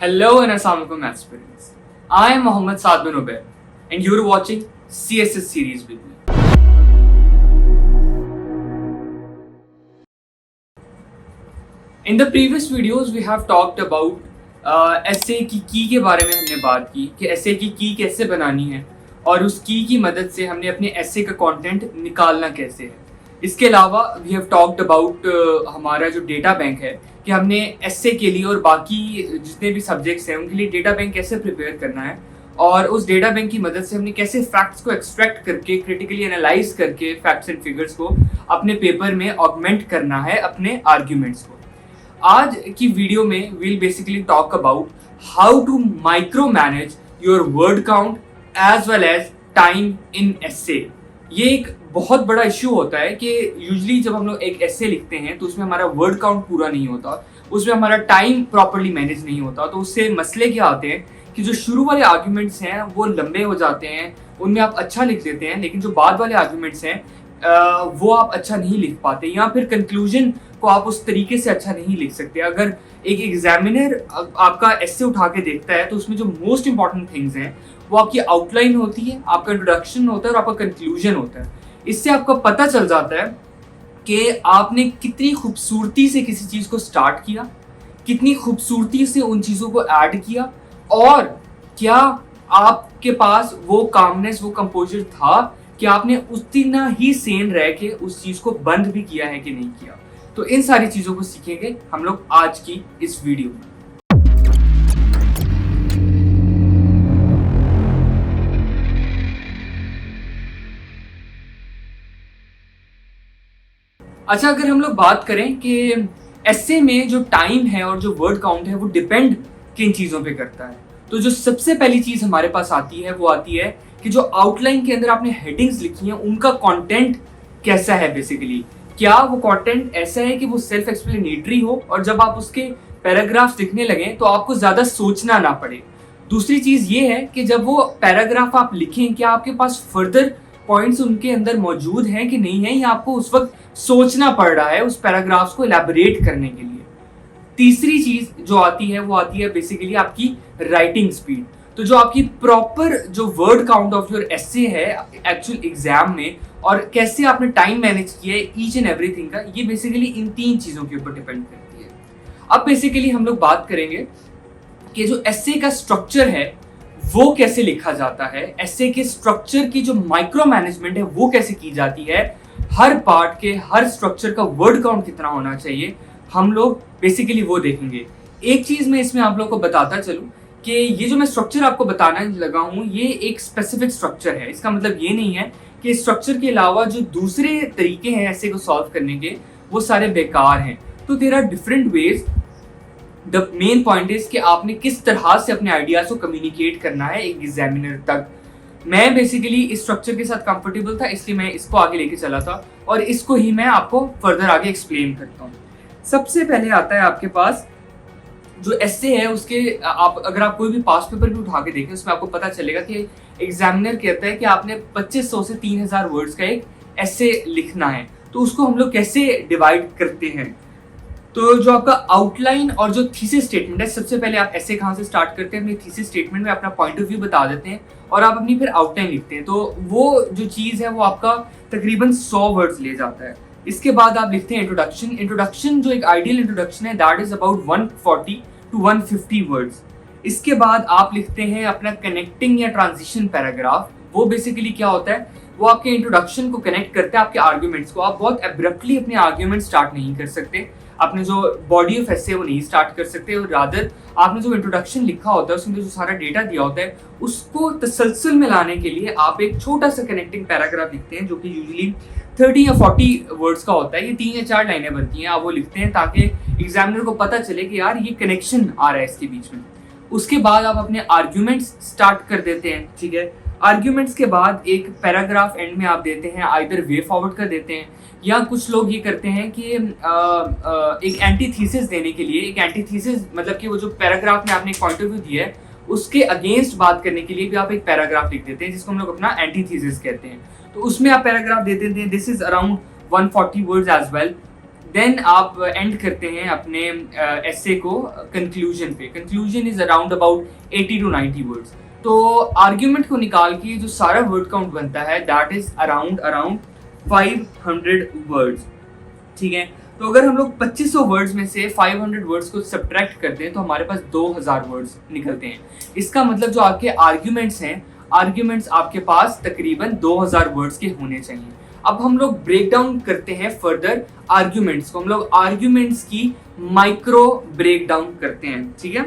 Hello and Assalamualaikum aspirants. I am Mohammad Saad bin Ubaid and you are watching CSS series with me. In the previous videos we have talked about essay की की के बारे में हमने बात की कि essay की कैसे बनानी है और उस की मदद से हमने अपने essay का कंटेंट निकालना कैसे है। इसके अलावा वी हैव टॉक्ड अबाउट हमारा जो डेटा बैंक है कि हमने एस्से के लिए और बाकी जितने भी सब्जेक्ट्स हैं उनके लिए डेटा बैंक कैसे प्रिपेयर करना है और उस डेटा बैंक की मदद से हमने कैसे फैक्ट्स को एक्सट्रैक्ट करके क्रिटिकली एनालाइज करके फैक्ट्स एंड फिगर्स को अपने पेपर में ऑगमेंट करना है अपने आर्ग्यूमेंट्स को। आज की वीडियो में we'll basically talk about how to micromanage your word count as well as time in essay. ये एक बहुत बड़ा इश्यू होता है कि यूजुअली जब हम लोग एक एस्से लिखते हैं तो उसमें हमारा वर्ड काउंट पूरा नहीं होता, उसमें हमारा टाइम प्रॉपर्ली मैनेज नहीं होता। तो उससे मसले क्या आते हैं कि जो शुरू वाले आर्ग्यूमेंट्स हैं वो लंबे हो जाते हैं, उनमें आप अच्छा लिख देते हैं, लेकिन जो बाद वाले आर्ग्यूमेंट्स हैं वो आप अच्छा नहीं लिख पाते या फिर कंक्लूजन को आप उस तरीके से अच्छा नहीं लिख सकते। अगर एक एग्जामिनर आपका एस्से उठा के देखता है तो उसमें जो मोस्ट इंपॉर्टेंट थिंग्स हैं वो आपकी आउटलाइन होती है, आपका इंट्रोडक्शन होता है और आपका कंक्लूजन होता है। इससे आपको पता चल जाता है कि आपने कितनी खूबसूरती से किसी चीज़ को स्टार्ट किया, कितनी खूबसूरती से उन चीज़ों को ऐड किया और क्या आपके पास वो कामनेस, वो कंपोजर था कि आपने उतना ही सेन रह के उस चीज़ को बंद भी किया है कि नहीं किया। तो इन सारी चीज़ों को सीखेंगे हम लोग आज की इस वीडियो में। अच्छा, अगर हम लोग बात करें कि एस्से में जो टाइम है और जो वर्ड काउंट है वो डिपेंड किन चीज़ों पे करता है, तो जो सबसे पहली चीज़ हमारे पास आती है वो आती है कि जो आउटलाइन के अंदर आपने हेडिंग्स लिखी हैं उनका कंटेंट कैसा है। बेसिकली क्या वो कंटेंट ऐसा है कि वो सेल्फ एक्सप्लेनेटरी हो और जब आप उसके पैराग्राफ्स लिखने लगें तो आपको ज़्यादा सोचना ना पड़े। दूसरी चीज़ ये है कि जब वो पैराग्राफ आप लिखें क्या आपके पास फर्दर पॉइंट्स उनके अंदर मौजूद हैं कि नहीं है, या आपको उस वक्त सोचना पड़ रहा है उस पैराग्राफ्स को इलैबोरेट करने के लिए। तीसरी चीज जो आती है वो आती है बेसिकली आपकी राइटिंग स्पीड। तो जो आपकी प्रॉपर जो वर्ड काउंट ऑफ योर एस्से है एक्चुअल एग्जाम में और कैसे आपने टाइम मैनेज किया है ईच एंड एवरीथिंग का, ये बेसिकली इन तीन चीजों के ऊपर डिपेंड करती है। अब बेसिकली हम लोग बात करेंगे कि जो एस्से का स्ट्रक्चर है वो कैसे लिखा जाता है, एस्से के स्ट्रक्चर की जो माइक्रो मैनेजमेंट है वो कैसे की जाती है, हर पार्ट के हर स्ट्रक्चर का वर्ड काउंट कितना होना चाहिए, हम लोग बेसिकली वो देखेंगे। एक चीज मैं इसमें आप लोग को बताता चलूं कि ये जो मैं स्ट्रक्चर आपको बताने लगा हूं ये एक स्पेसिफिक स्ट्रक्चर है। इसका मतलब ये नहीं है कि स्ट्रक्चर के अलावा जो दूसरे तरीके हैं एस्से को सॉल्व करने के वो सारे बेकार हैं। तो there are different ways. The main point is कि आपने किस तरह से अपने आइडियाज को कम्युनिकेट करना है एक एग्जामिनर तक। मैं बेसिकली इस स्ट्रक्चर के साथ कंफर्टेबल था इसलिए मैं इसको आगे लेके चला था और इसको ही मैं आपको फर्दर आगे एक्सप्लेन करता हूँ। सबसे पहले आता है आपके पास जो एस्से है उसके आप अगर आप कोई भी पास्ट पेपर भी उठा के देखें उसमें आपको पता चलेगा कि एग्जामिनर कहता है कि आपने 2500 से 3000 वर्ड्स का एक एस्से लिखना है। तो उसको हम लोग कैसे डिवाइड करते हैं, तो जो आपका आउटलाइन और जो थीसिस स्टेटमेंट है, सबसे पहले आप एस्से कहाँ से स्टार्ट करते हैं, अपनी थीसिस स्टेटमेंट में अपना पॉइंट ऑफ व्यू बता देते हैं और आप अपनी फिर आउटलाइन लिखते हैं। तो वो जो चीज़ है वो आपका तकरीबन 100 वर्ड्स ले जाता है। इसके बाद आप लिखते हैं इंट्रोडक्शन। इंट्रोडक्शन जो एक आइडियल इंट्रोडक्शन है that is about 140 to 150 words. इसके बाद आप लिखते हैं अपना कनेक्टिंग या ट्रांजिशन पैराग्राफ। वो बेसिकली क्या होता है, वो आपके इंट्रोडक्शन को कनेक्ट करते हैं आपके आर्ग्यूमेंट्स को। आप बहुत एब्रप्टली अपने आर्ग्यूमेंट स्टार्ट नहीं कर सकते, अपने जो बॉडी ऑफ एस्से वो नहीं स्टार्ट कर सकते और रादर आपने जो इंट्रोडक्शन लिखा होता है उसमें जो सारा डेटा दिया होता है उसको तसलसल में लाने के लिए आप एक छोटा सा कनेक्टिंग पैराग्राफ लिखते हैं जो कि यूजुअली 30 या 40 वर्ड्स का होता है। ये 3 या 4 लाइनें बनती हैं, आप वो लिखते हैं ताकि एग्जामिनर को पता चले कि यार ये कनेक्शन आ रहा है इसके बीच में। उसके बाद आप अपने आर्ग्यूमेंट्स स्टार्ट कर देते हैं, ठीक है। आर्ग्यूमेंट्स के बाद एक पैराग्राफ एंड में आप देते हैं, आइदर वे फॉरवर्ड कर देते हैं या कुछ लोग ये करते हैं कि एक एंटी थीसिस देने के लिए, एक एंटी थीसिस मतलब कि वो जो पैराग्राफ में आपने एक पॉइंट ऑफ व्यू दिया है उसके अगेंस्ट बात करने के लिए भी आप एक पैराग्राफ लिख देते हैं जिसको हम लोग अपना एंटी थीसिस कहते हैं। तो उसमें आप पैराग्राफ दे देते हैं, this is around 140 words as well. Then आप एंड करते हैं अपने एसे को कंक्लूजन पे। Conclusion is around about 80 to 90 words. तो आर्ग्यूमेंट को निकाल के जो सारा वर्ड काउंट बनता है दैट इज अराउंड 500 वर्ड्स, ठीक है। तो अगर हम लोग 2500 वर्ड्स में से 500 वर्ड्स को सब्ट्रैक्ट करते हैं तो हमारे पास 2000 वर्ड्स निकलते हैं। इसका मतलब जो आपके आर्ग्यूमेंट्स हैं, आर्ग्यूमेंट्स आपके पास तकरीबन 2000 वर्ड्स के होने चाहिए। अब हम लोग ब्रेक डाउन करते हैं फर्दर आर्ग्यूमेंट्स को, हम लोग आर्ग्यूमेंट्स की माइक्रो ब्रेक डाउन करते हैं, ठीक है।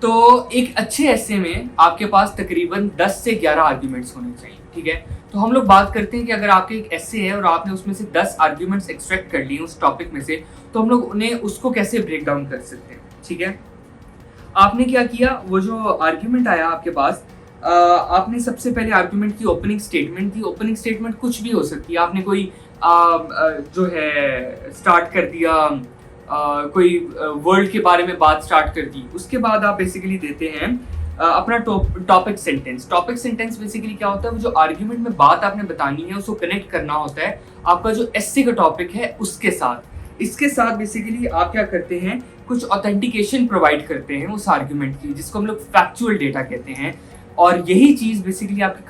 तो एक अच्छे एसे में आपके पास तकरीबन 10 से 11 आर्ग्यूमेंट्स होने चाहिए, ठीक है। तो हम लोग बात करते हैं कि अगर आपके एक एसे है और आपने उसमें से 10 आर्ग्यूमेंट्स एक्सट्रैक्ट कर लिए उस टॉपिक में से, तो हम लोग उन्हें उसको कैसे ब्रेक डाउन कर सकते हैं, ठीक है। आपने क्या किया, वो जो आर्ग्यूमेंट आया आपके पास, आपने सबसे पहले आर्ग्यूमेंट की ओपनिंग स्टेटमेंट थी। ओपनिंग स्टेटमेंट कुछ भी हो सकती है, आपने कोई जो है स्टार्ट कर दिया, कोई वर्ल्ड के बारे में बात स्टार्ट कर दी। उसके बाद आप बेसिकली देते हैं अपना topic sentence. Topic sentence basically क्या होता है, वो जो आर्ग्यूमेंट में बात आपने बतानी है उसको कनेक्ट करना होता है आपका जो एसे का टॉपिक है उसके साथ। इसके साथ बेसिकली आप क्या करते हैं, कुछ ऑथेंटिकेशन प्रोवाइड करते हैं उस आर्ग्यूमेंट की, जिसको हम लोग फैक्चुअल डेटा कहते हैं। और यही चीज़ बेसिकली आपके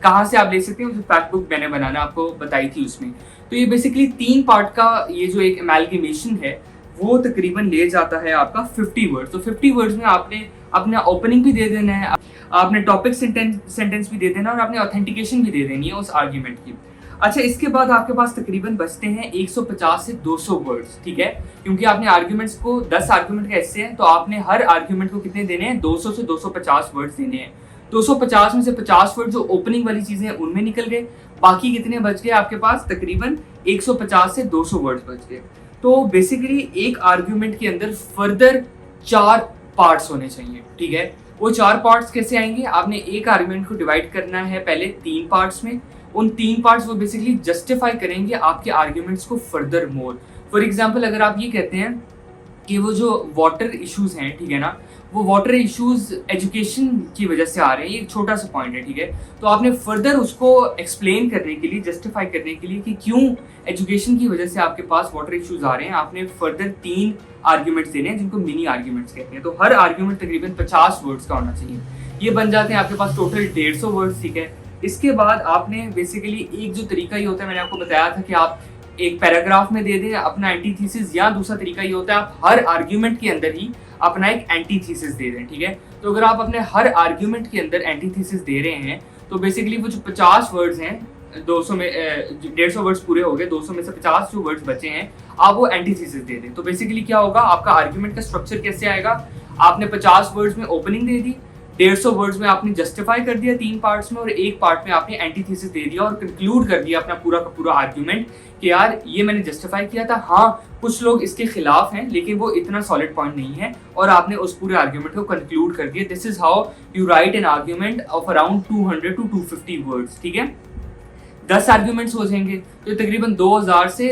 कहाँ से आप ले सकते हैं, जो फैक्ट बुक मैंने बनाना आपको बताई थी उसमें। तो ये बेसिकली 3 पार्ट का ये जो एक एमैल्गेमेशन है वो तकरीबन ले जाता है आपका 50 वर्ड्स। तो 50 वर्ड्स में आपने अपना ओपनिंग भी दे देना है, आपने टॉपिक सेंटेंस भी दे देना और आपने ऑथेंटिकेशन भी दे देनी है उस आर्ग्यूमेंट की। अच्छा, इसके बाद आपके पास तकरीबन बचते हैं 150 से 200 वर्ड्स, ठीक है। क्योंकि आपने आर्ग्यूमेंट्स को 10 आर्ग्यूमेंट का ऐसे है तो आपने हर आर्ग्यूमेंट को कितने देने हैं, 200 से 250 वर्ड्स देने हैं। 250 में से 50 वर्ड जो ओपनिंग वाली चीजें हैं उनमें निकल गए, बाकी कितने बच गए आपके पास, तकरीबन 150 से 200 वर्ड्स बच गए। तो बेसिकली एक आर्ग्यूमेंट के अंदर फर्दर 4 पार्ट्स होने चाहिए, ठीक है। वो 4 पार्ट्स कैसे आएंगे, आपने एक आर्ग्यूमेंट को डिवाइड करना है पहले 3 पार्ट्स में। उन 3 पार्ट्स वो बेसिकली जस्टिफाई करेंगे आपके आर्ग्यूमेंट्स को फर्दर मोर। फॉर एग्जाम्पल, अगर आप ये कहते हैं कि वो जो वाटर इश्यूज हैं, ठीक है ना, वो वाटर इश्यूज एजुकेशन की वजह से आ रहे हैं, ये एक छोटा सा पॉइंट है, ठीक है। तो आपने फर्दर उसको एक्सप्लेन करने के लिए, जस्टिफाई करने के लिए कि क्यों एजुकेशन की वजह से आपके पास वाटर इश्यूज आ रहे हैं, आपने फर्दर 3 आर्ग्यूमेंट्स देने हैं जिनको मिनी आर्ग्यूमेंट्स कहते हैं। तो हर आर्ग्यूमेंट तकरीबन 50 वर्ड्स का होना चाहिए। ये बन जाते हैं आपके पास टोटल 150 वर्ड्स, ठीक है। इसके बाद आपने बेसिकली एक जो तरीका ये होता है, मैंने आपको बताया था कि आप एक पैराग्राफ में दे दें अपना एंटीथीसिस, या दूसरा तरीका ये होता है आप हर आर्ग्यूमेंट के अंदर ही अपना एक एंटीथीसिस दे दें, ठीक है। तो अगर आप अपने हर आर्ग्यूमेंट के अंदर एंटीथीसिस दे रहे हैं तो बेसिकली वो जो 50 वर्ड्स हैं, 200 में 150 वर्ड्स पूरे हो गए, 200 में से 50 जो वर्ड्स बचे हैं आप वो एंटीथीसिस दे दें। तो बेसिकली क्या होगा, आपका आर्ग्यूमेंट का स्ट्रक्चर कैसे आएगा, आपने 50 वर्ड्स में ओपनिंग दे दी, 150 वर्ड्स में आपने जस्टिफाई कर दिया 3 पार्ट्स में, और एक पार्ट में आपने एंटीथीसिस दे दिया और कंक्लूड कर दिया अपना पूरा का पूरा आर्ग्यूमेंट कि यार ये मैंने जस्टिफाई किया था, हाँ कुछ लोग इसके खिलाफ हैं लेकिन वो इतना सॉलिड पॉइंट नहीं है, और आपने उस पूरे आर्ग्यूमेंट को कंक्लूड कर दिया। This is how you right an argument of around 200 to 250 words, ठीक है। 10 आर्ग्यूमेंट्स हो जाएंगे तो तकरीबन 2000 से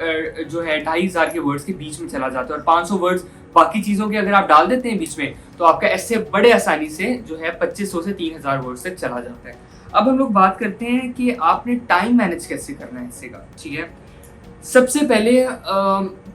जो है 2500 के वर्ड्स के बीच में चला जाता है, और 500 वर्ड्स बाकी चीज़ों के अगर आप डाल देते हैं बीच में तो आपका ऐसे बड़े आसानी से जो है 2500 से 3000 वर्ड्स तक चला जाता है। अब हम लोग बात करते हैं कि आपने टाइम मैनेज कैसे करना है इससे का, ठीक है। सबसे पहले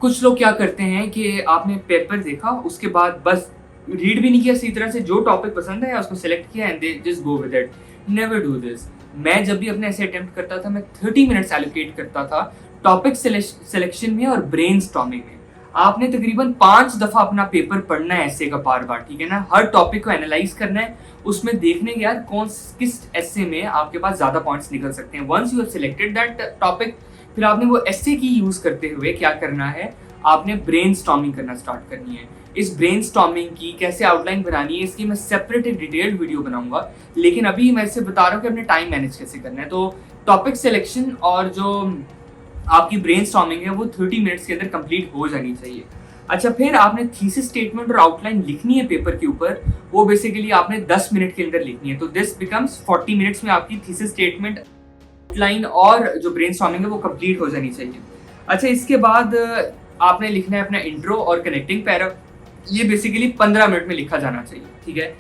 कुछ लोग क्या करते हैं कि आपने पेपर देखा, उसके बाद बस रीड भी नहीं किया सही तरह से, जो टॉपिक पसंद है उसको सेलेक्ट किया and they just go with it. Never do this. मैं जब भी अपने ऐसे अटेम्प्ट करता था मैं 30 मिनट्स एलोकेट करता था टॉपिक सिलेक्शन में और ब्रेन स्टॉर्मिंग में। आपने तकरीबन 5 दफ़ा अपना पेपर पढ़ना है ऐसे का बार बार, ठीक है ना। हर टॉपिक को एनालाइज करना है, उसमें देखने के यार किस ऐसे में आपके पास ज़्यादा पॉइंट्स निकल सकते हैं। Once you have selected that topic, फिर आपने वो ऐसे की यूज़ करते हुए क्या करना है, आपने ब्रेन स्टॉर्मिंग करना स्टार्ट करनी है। इस ब्रेन स्टॉर्मिंग की कैसे आउटलाइन बनानी है इसकी मैं सेपरेट एक डिटेल्ड वीडियो बनाऊंगा, लेकिन अभी मैं इससे बता रहा हूँ कि अपने टाइम मैनेज कैसे करना है। तो टॉपिक सिलेक्शन और जो आपकी ब्रेन स्टॉर्मिंग है वो 30 मिनट्स के अंदर कंप्लीट हो जानी चाहिए। अच्छा, फिर आपने थीसिस स्टेटमेंट और आउटलाइन लिखनी है पेपर के ऊपर, वो बेसिकली आपने 10 मिनट के अंदर लिखनी है। तो दिस बिकम्स 40 मिनट्स में आपकी थीसिस स्टेटमेंट, आउटलाइन और जो ब्रेन स्टॉर्मिंग है वो कंप्लीट हो जानी चाहिए। अच्छा, इसके बाद आपने लिखना है अपना इंट्रो और कनेक्टिंग पैरा, ये बेसिकली 15 मिनट में लिखा जाना चाहिए, ठीक है।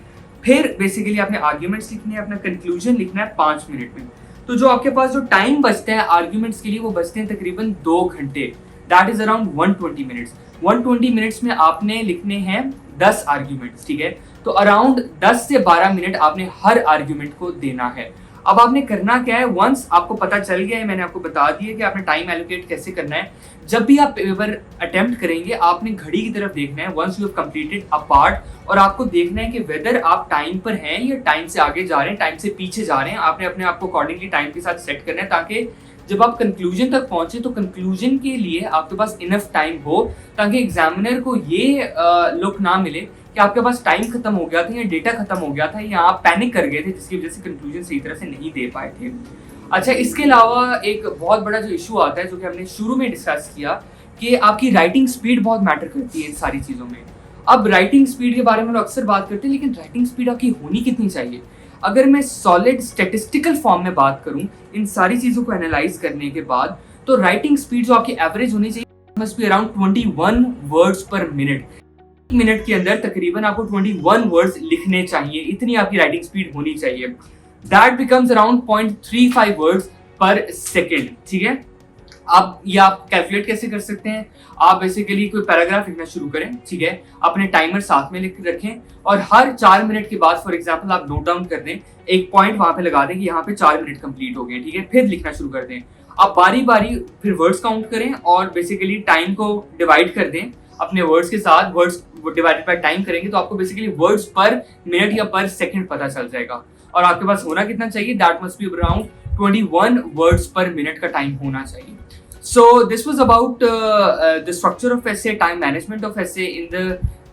फिर बेसिकली आपने आर्ग्यूमेंट्स लिखने हैं, अपना कंक्लूजन लिखना है 5 मिनट में। तो जो आपके पास जो टाइम बचता है आर्ग्यूमेंट्स के लिए वो बचते हैं तकरीबन 2 घंटे। That is around 120 minutes. 120 minutes में आपने लिखने हैं 10 आर्ग्यूमेंट्स, ठीक है। तो अराउंड 10 से 12 मिनट आपने हर आर्ग्यूमेंट को देना है। अब आपने करना क्या है, वंस आपको पता चल गया है, मैंने आपको बता दिया कि आपने टाइम एलोकेट कैसे करना है। जब भी आप पेपर अटेम्प्ट करेंगे आपने घड़ी की तरफ देखना है once you have completed a part, और आपको देखना है कि वेदर आप टाइम पर हैं या टाइम से आगे जा रहे हैं, टाइम से पीछे जा रहे हैं। आपने अपने आप को अकॉर्डिंगली टाइम के साथ सेट करना है ताकि जब आप कंक्लूजन तक पहुंचे तो कंक्लूजन के लिए आपके पास इनफ टाइम हो, ताकि एग्जामिनर को ये लुक ना मिले कि आपके पास टाइम खत्म हो गया था या डेटा खत्म हो गया था या आप पैनिक कर गए थे जिसकी वजह से कंक्लूजन सही तरह से नहीं दे पाए थे। अच्छा, इसके अलावा एक बहुत बड़ा जो इशू आता है जो कि हमने शुरू में डिस्कस किया कि आपकी राइटिंग स्पीड बहुत मैटर करती है इन सारी चीज़ों में। अब राइटिंग स्पीड के बारे में लोग अक्सर बात करते हैं, लेकिन राइटिंग स्पीड आपकी होनी कितनी चाहिए? अगर मैं सॉलिड स्टैटिस्टिकल फॉर्म में बात करूं इन सारी चीज़ों को एनालाइज करने के बाद, तो राइटिंग स्पीड जो आपकी एवरेज होनी चाहिए मस्ट बी अराउंड 21 वर्ड्स पर मिनट। मिनट के अंदर तकरीबन आपको 21 वर्ड्स लिखने चाहिए, इतनी आपकी राइटिंग स्पीड होनी चाहिए। दैट बिकम्स अराउंड 0.35 वर्ड्स पर सेकेंड, ठीक है। आप कैलकुलेट कैसे कर सकते हैं? आप बेसिकली कोई पैराग्राफ लिखना शुरू करें, ठीक है, अपने टाइमर साथ में लिख रखें और हर 4 मिनट के बाद फॉर एग्जांपल आप नोट डाउन कर दें, एक पॉइंट वहां पे लगा दें कि यहाँ पे 4 मिनट कंप्लीट हो गए, ठीक है। फिर लिखना शुरू कर दें। आप बारी बारी फिर वर्ड्स काउंट करें और बेसिकली टाइम को डिवाइड कर दें अपने वर्ड्स के साथ। वर्ड्स डिवाइडेड बाय टाइम करेंगे तो आपको बेसिकली वर्ड्स पर मिनट या पर सेकंड पता चल जाएगा। और आपके पास होना कितना चाहिए? That must be around 21 words पर मिनट का टाइम होना चाहिए। So this was about the structure of essay, time management of essay. In the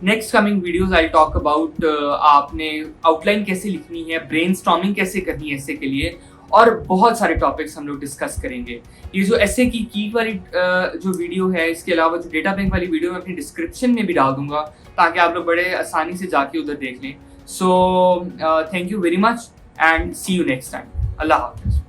next coming videos, I'll talk about आपने outline कैसे लिखनी है, brainstorming कैसे करनी है essay के लिए, और बहुत सारे टॉपिक्स हम लोग डिस्कस करेंगे। ये जो essay की वाली जो वीडियो है, इसके अलावा जो डेटा बैंक वाली वीडियो मैं अपनी डिस्क्रिप्शन में भी डाल दूंगा ताकि आप लोग बड़े आसानी से जाके उधर देख लें। So thank you very much and see you next time. अल्लाह हाफ़िज़।